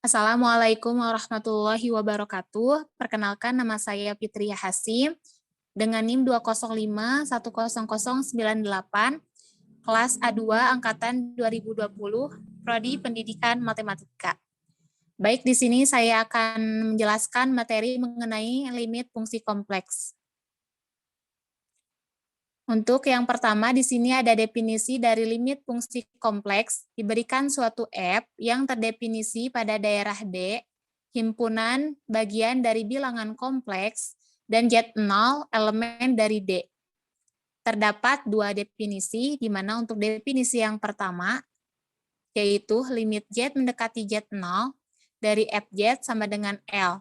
Assalamualaikum warahmatullahi wabarakatuh. Perkenalkan, nama saya Fitria Hasim dengan NIM 205100098, kelas A2 angkatan 2020, prodi Pendidikan Matematika. Baik, di sini saya akan menjelaskan materi mengenai limit fungsi kompleks. Untuk yang pertama, di sini ada definisi dari limit fungsi kompleks, diberikan suatu F yang terdefinisi pada daerah D, himpunan bagian dari bilangan kompleks, dan Z0 elemen dari D. Terdapat dua definisi, di mana untuk definisi yang pertama, yaitu limit Z mendekati Z0 dari Fz sama dengan L.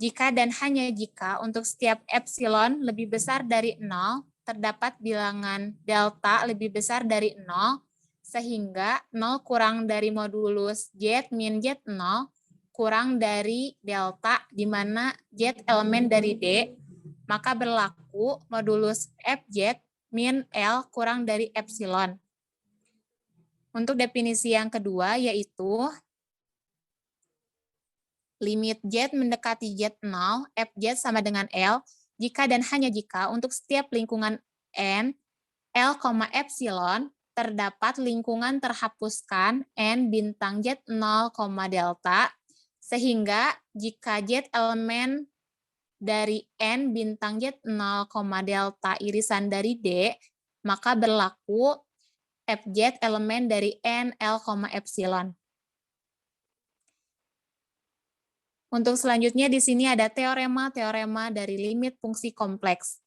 Jika dan hanya jika untuk setiap epsilon lebih besar dari 0, terdapat bilangan delta lebih besar dari 0, sehingga 0 kurang dari modulus Z min Z0 kurang dari delta, di mana Z elemen dari D, maka berlaku modulus Fz min L kurang dari epsilon. Untuk definisi yang kedua, yaitu limit Z mendekati Z0, Fz sama dengan L, jika dan hanya jika untuk setiap lingkungan N, L, epsilon, terdapat lingkungan terhapuskan N bintang Z0, delta, sehingga jika Z elemen dari N bintang Z0, delta irisan dari D, maka berlaku Fz elemen dari N, L, epsilon. Untuk selanjutnya di sini ada teorema dari limit fungsi kompleks.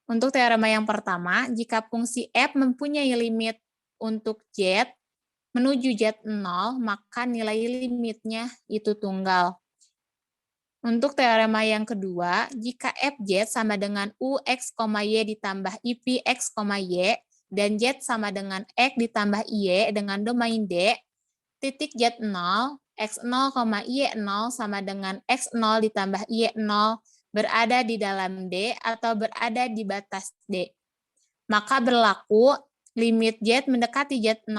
Untuk teorema yang pertama, jika fungsi f mempunyai limit untuk z menuju z0, maka nilai limitnya itu tunggal. Untuk teorema yang kedua, jika fz sama dengan ux, y ditambah ip x, y, dan z sama dengan x ditambah y dengan domain D, titik z0, x0, y0 sama dengan x0 ditambah y0 berada di dalam D atau berada di batas D. Maka berlaku limit z mendekati z0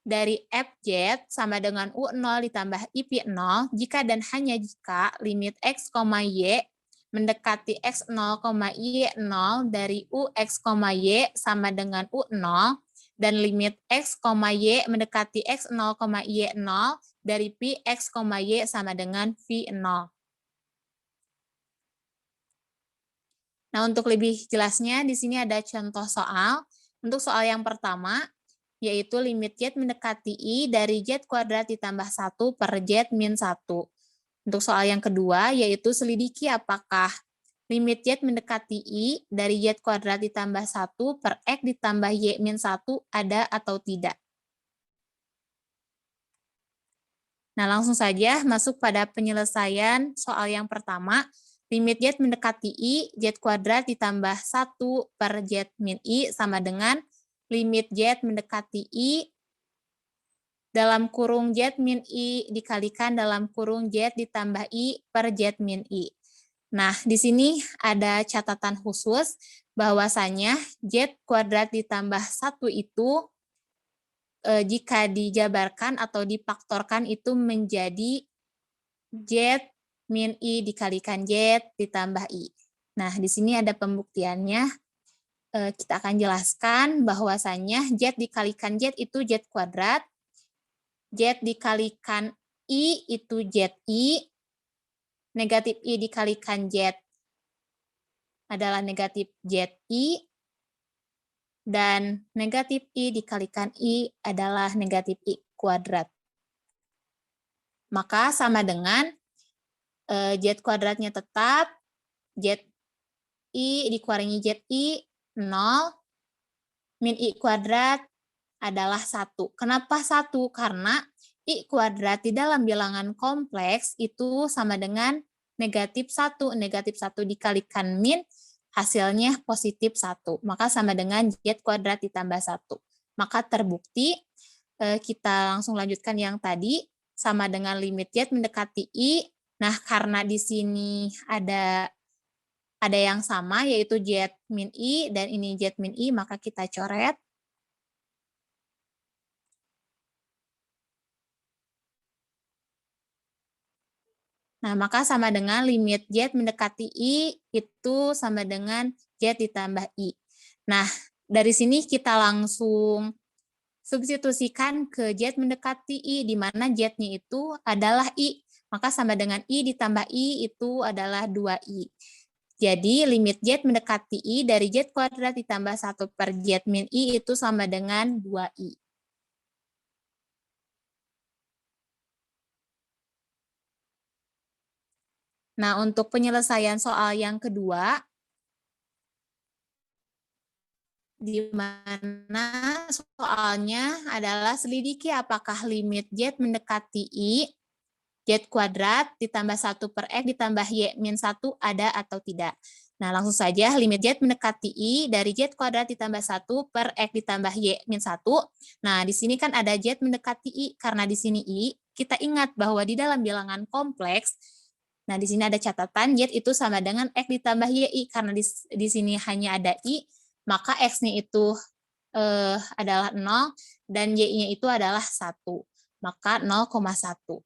dari fz sama dengan u0 ditambah ip0 jika dan hanya jika limit x, y mendekati x0, y0 dari ux, y sama dengan u0 dan limit x, y mendekati x0, y0 dari pi x, y sama dengan v0. Nah, untuk lebih jelasnya di sini ada contoh soal. Untuk soal yang pertama, yaitu limit z mendekati i dari z kuadrat ditambah 1 per z min 1. Untuk soal yang kedua, yaitu selidiki apakah limit z mendekati i dari z kuadrat ditambah 1 per x ditambah y min 1 ada atau tidak. Nah, langsung saja masuk pada penyelesaian soal yang pertama. Limit z mendekati i, z kuadrat ditambah 1 per z min i sama dengan limit z mendekati i dalam kurung z min i dikalikan dalam kurung z ditambah i per z min i. Nah, di sini ada catatan khusus bahwasanya z kuadrat ditambah 1 itu jika dijabarkan atau difaktorkan itu menjadi z min i dikalikan z ditambah i. Nah, di sini ada pembuktiannya. Kita akan jelaskan bahwasanya z dikalikan z itu z kuadrat, z dikalikan i itu zi, negatif i dikalikan z adalah negatif zi, dan negatif i dikalikan i adalah negatif i kuadrat. Maka sama dengan z kuadratnya tetap, z i dikurangi z i 0, min i kuadrat adalah 1. Kenapa 1? Karena i kuadrat di dalam bilangan kompleks itu sama dengan negatif 1. Negatif 1 dikalikan min, hasilnya positif 1. Maka sama dengan z kuadrat ditambah 1. Maka terbukti, kita langsung lanjutkan yang tadi, sama dengan limit z mendekati i. Nah, karena di sini ada yang sama, yaitu z min i, dan ini z min i, maka kita coret. Nah, maka sama dengan limit Z mendekati I itu sama dengan Z ditambah I. Nah, dari sini kita langsung substitusikan ke Z mendekati I, di mana Z-nya itu adalah I. Maka sama dengan I ditambah I itu adalah 2I. Jadi limit Z mendekati I dari Z kuadrat ditambah 1 per Z min I itu sama dengan 2I. Nah, untuk penyelesaian soal yang kedua, di mana soalnya adalah selidiki apakah limit Z mendekati I, Z kuadrat ditambah 1 per X ditambah Y min 1 ada atau tidak. Nah, langsung saja limit Z mendekati I dari Z kuadrat ditambah 1 per X ditambah Y min 1. Nah, di sini kan ada Z mendekati I. Karena di sini I, kita ingat bahwa di dalam bilangan kompleks, nah di sini ada catatan Z itu sama dengan X ditambah YI. Karena di sini hanya ada I, maka X-nya itu adalah 0 dan Y-nya itu adalah 1. Maka 0,1.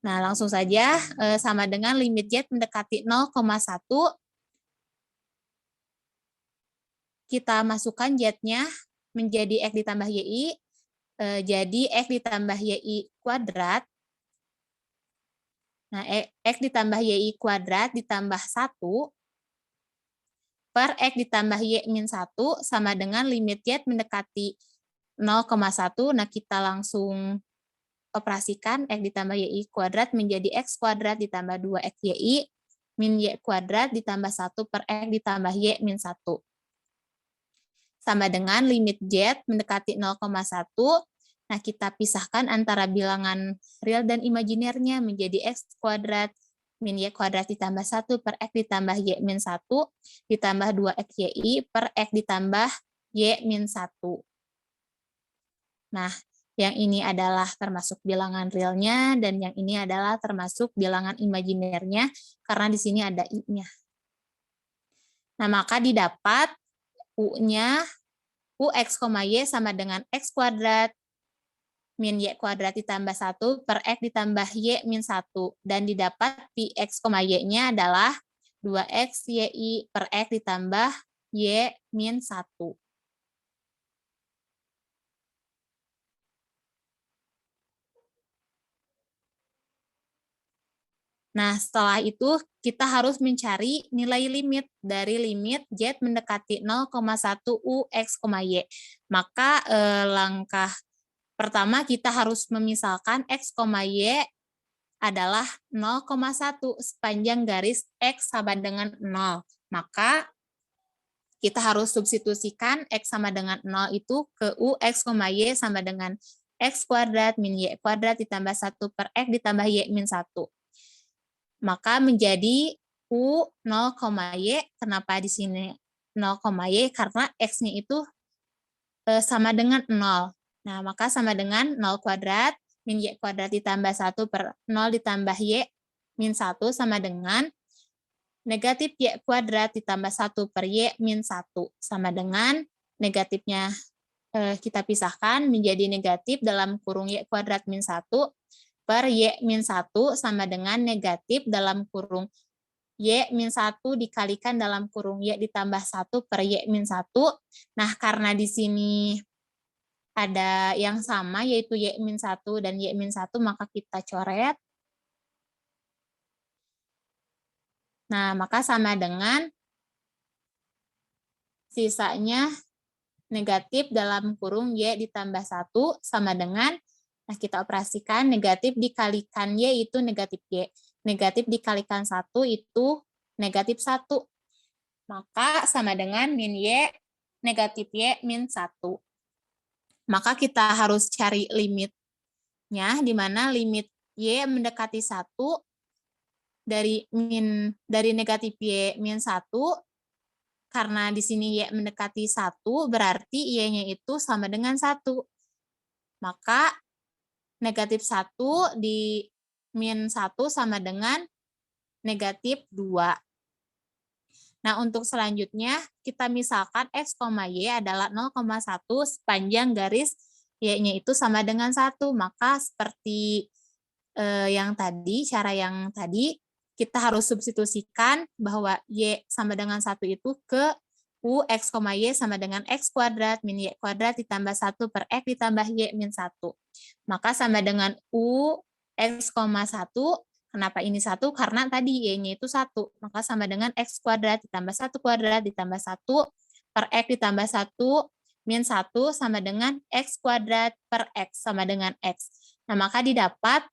Nah, langsung saja sama dengan limit Z mendekati 0,1. Kita masukkan Z-nya menjadi X ditambah YI. Jadi X ditambah YI kuadrat. Nah, X ditambah YI kuadrat ditambah 1 per X ditambah Y min 1 sama dengan limit Z mendekati 0,1. Nah, kita langsung operasikan X ditambah YI kuadrat menjadi X kuadrat ditambah 2X YI min Y kuadrat ditambah 1 per X ditambah Y min 1. Sama dengan limit Z mendekati 0,1. Nah, kita pisahkan antara bilangan real dan imajinernya menjadi X kuadrat min Y kuadrat ditambah 1 per X ditambah Y min 1 ditambah 2X YI per X ditambah Y min 1. Nah, yang ini adalah termasuk bilangan realnya dan yang ini adalah termasuk bilangan imajinernya karena di sini ada I-nya. Nah, maka didapat U-nya UX, Y sama dengan X kuadrat min Y kuadrat ditambah 1 per X ditambah Y min 1. Dan didapat pi X, Y-nya adalah 2X YI per X ditambah Y min 1. Nah, setelah itu kita harus mencari nilai limit dari limit Z mendekati 0,1 UX, Y. Maka langkah pertama kita harus memisalkan X, Y adalah 0,1 sepanjang garis X sama dengan 0. Maka kita harus substitusikan X sama dengan 0 itu ke UX, Y sama dengan X kuadrat min Y kuadrat ditambah 1 per X ditambah Y min 1. Maka menjadi U 0, Y. Kenapa di sini 0, Y? Karena X-nya itu sama dengan 0. Nah, maka sama dengan 0 kuadrat min Y kuadrat ditambah 1 per 0 ditambah Y min 1 sama dengan negatif Y kuadrat ditambah 1 per Y min 1 sama dengan negatifnya kita pisahkan menjadi negatif dalam kurung Y kuadrat min 1 per Y min 1 sama dengan negatif dalam kurung Y min 1 dikalikan dalam kurung Y ditambah 1 per Y min 1. Nah, karena di sini ada yang sama yaitu Y min 1 dan Y min 1, maka kita coret. Nah, maka sama dengan sisanya negatif dalam kurung Y ditambah 1 sama dengan, nah kita operasikan negatif dikalikan Y itu negatif Y. Negatif dikalikan 1 itu negatif 1. Maka sama dengan min Y negatif Y min 1. Maka kita harus cari limitnya, di mana limit Y mendekati 1 dari negatif Y min 1. Karena di sini Y mendekati 1, berarti Y-nya itu sama dengan 1. Maka negatif 1 di min 1 sama dengan negatif 2. Nah, untuk selanjutnya, kita misalkan X, Y adalah 0,1 sepanjang garis Y-nya itu sama dengan 1. Maka seperti cara yang tadi, kita harus substitusikan bahwa Y sama dengan 1 itu ke U X, Y sama dengan X kuadrat min Y kuadrat ditambah 1 per X ditambah Y min 1. Maka sama dengan U X, 1. Kenapa ini 1? Karena tadi Y-nya itu 1. Maka sama dengan X kuadrat ditambah 1 kuadrat ditambah 1 per X ditambah 1 min 1 sama dengan X kuadrat per X sama dengan X. Nah, maka didapat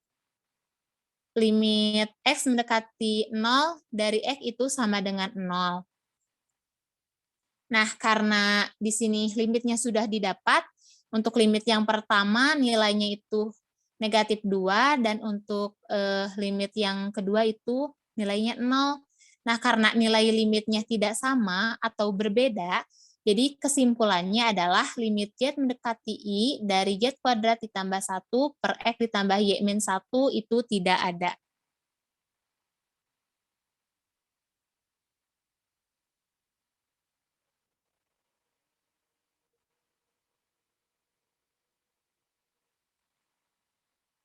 limit X mendekati 0 dari X itu sama dengan 0. Nah, karena di sini limitnya sudah didapat, untuk limit yang pertama nilainya itu negatif 2, dan untuk limit yang kedua itu nilainya 0. Nah, karena nilai limitnya tidak sama atau berbeda, jadi kesimpulannya adalah limit Y mendekati I dari Y kuadrat ditambah 1 per X ditambah Y min 1 itu tidak ada.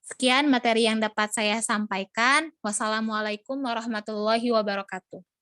Sekian materi yang dapat saya sampaikan. Wassalamualaikum warahmatullahi wabarakatuh.